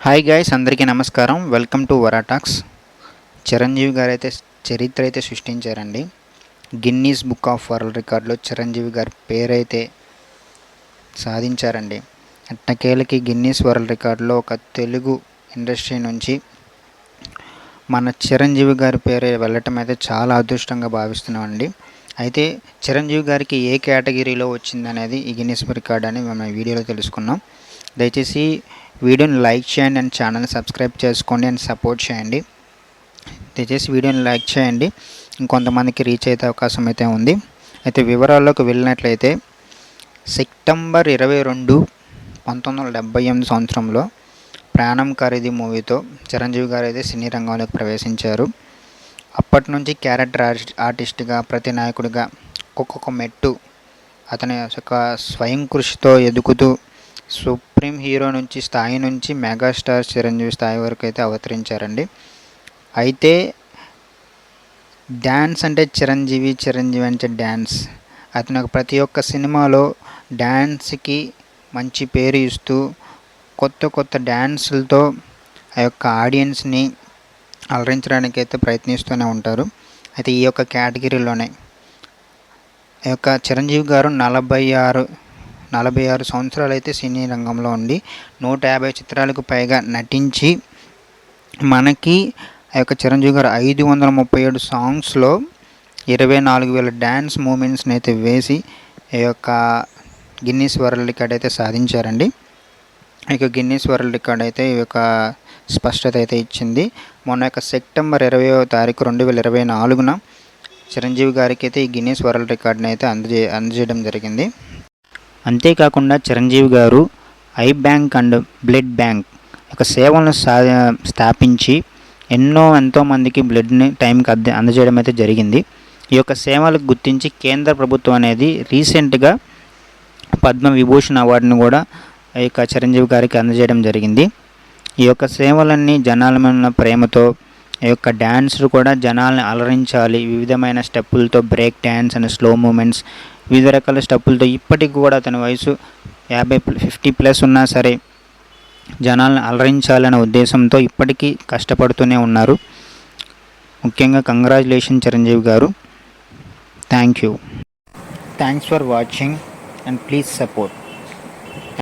Hi guys, అందరికీ నమస్కారం. Welcome to వరాటాక్స్. Chiranjeevi గారు అయితే చరిత్ర అయితే సృష్టించారండి. గిన్నీస్ బుక్ ఆఫ్ వరల్డ్ రికార్డులో చిరంజీవి గారి పేరైతే సాధించారండి. ఎట్టకేలకి గిన్నీస్ వరల్డ్ రికార్డులో ఒక తెలుగు ఇండస్ట్రీ నుంచి మన చిరంజీవి గారి పేరు వెళ్ళటం అయితే చాలా అదృష్టంగా భావిస్తున్నామండి. అయితే చిరంజీవి గారికి ఏ కేటగిరీలో వచ్చిందనేది ఈ గిన్నీస్ రికార్డ్ అని మనం వీడియోలో తెలుసుకున్నాం. దయచేసి వీడియోని లైక్ చేయండి అండ్ ఛానల్ని సబ్స్క్రైబ్ చేసుకోండి అండ్ సపోర్ట్ చేయండి. దయచేసి వీడియోని లైక్ చేయండి, ఇంకొంతమందికి రీచ్ అయితే అవకాశం అయితే ఉంది. అయితే వివరాల్లోకి వెళ్ళినట్లయితే సెప్టెంబర్ 22, 1978 సంవత్సరంలో ప్రాణం ఖరీది మూవీతో చిరంజీవి గారు అయితే సినీ రంగంలోకి ప్రవేశించారు. అప్పటి నుంచి క్యారెక్టర్ ఆర్టిస్ట్గా, ప్రతినాయకుడిగా ఒక్కొక్క మెట్టు అతని యొక్క స్వయం కృషితో ఎదుగుతూ సుప్రీం హీరో నుంచి స్థాయి నుంచి మెగాస్టార్ చిరంజీవి స్థాయి వరకు అయితే అవతరించారండి. అయితే డ్యాన్స్ అంటే చిరంజీవి అంటే డ్యాన్స్. అతను ప్రతి ఒక్క సినిమాలో డ్యాన్స్కి మంచి పేరు ఇస్తూ కొత్త కొత్త డ్యాన్సులతో ఆ యొక్క ఆడియన్స్ని అలరించడానికి అయితే ప్రయత్నిస్తూనే ఉంటారు. అయితే ఈ యొక్క కేటగిరీలోనే ఈ యొక్క చిరంజీవి గారు 46 సంవత్సరాలు అయితే సినీ రంగంలో ఉండి 150 చిత్రాలకు పైగా నటించి మనకి ఆ యొక్క చిరంజీవి గారు 537 సాంగ్స్లో 24,000 డ్యాన్స్ మూమెంట్స్ని అయితే వేసి ఈ యొక్క గిన్నీస్ వరల్డ్ రికార్డ్ అయితే సాధించారండి. ఈ యొక్క గిన్నీస్ వరల్డ్ రికార్డ్ అయితే ఈ యొక్క స్పష్టత అయితే ఇచ్చింది. మొన్న యొక్క సెప్టెంబర్ 20వ తారీఖు 2024న చిరంజీవి గారికి అయితే ఈ గిన్నీస్ వరల్డ్ రికార్డ్ని అయితే అందజేయడం జరిగింది. అంతేకాకుండా చిరంజీవి గారు I bank and blood bank యొక్క సేవలను స్థాపించి ఎంతోమందికి బ్లడ్ని టైంకి అందజేయడం అయితే జరిగింది. ఈ యొక్క సేవలకు గుర్తించి కేంద్ర ప్రభుత్వం అనేది రీసెంట్గా పద్మ విభూషణ్ అవార్డును కూడా ఈ యొక్క చిరంజీవి గారికి అందజేయడం జరిగింది. ఈ యొక్క సేవలన్నీ జనాల మీద ప్రేమతో ఈ యొక్క డ్యాన్స్లు కూడా జనాల్ని అలరించాలి, వివిధమైన స్టెప్పులతో break dance and slow moments, వివిధ రకాల స్టెప్పులతో ఇప్పటికి కూడా అతని వయసు 50+ ఉన్నా సరే జనాలను అలరించాలనే ఉద్దేశంతో ఇప్పటికీ కష్టపడుతూనే ఉన్నారు. ముఖ్యంగా కంగ్రాచులేషన్ చిరంజీవి గారు. Thanks for watching and please support.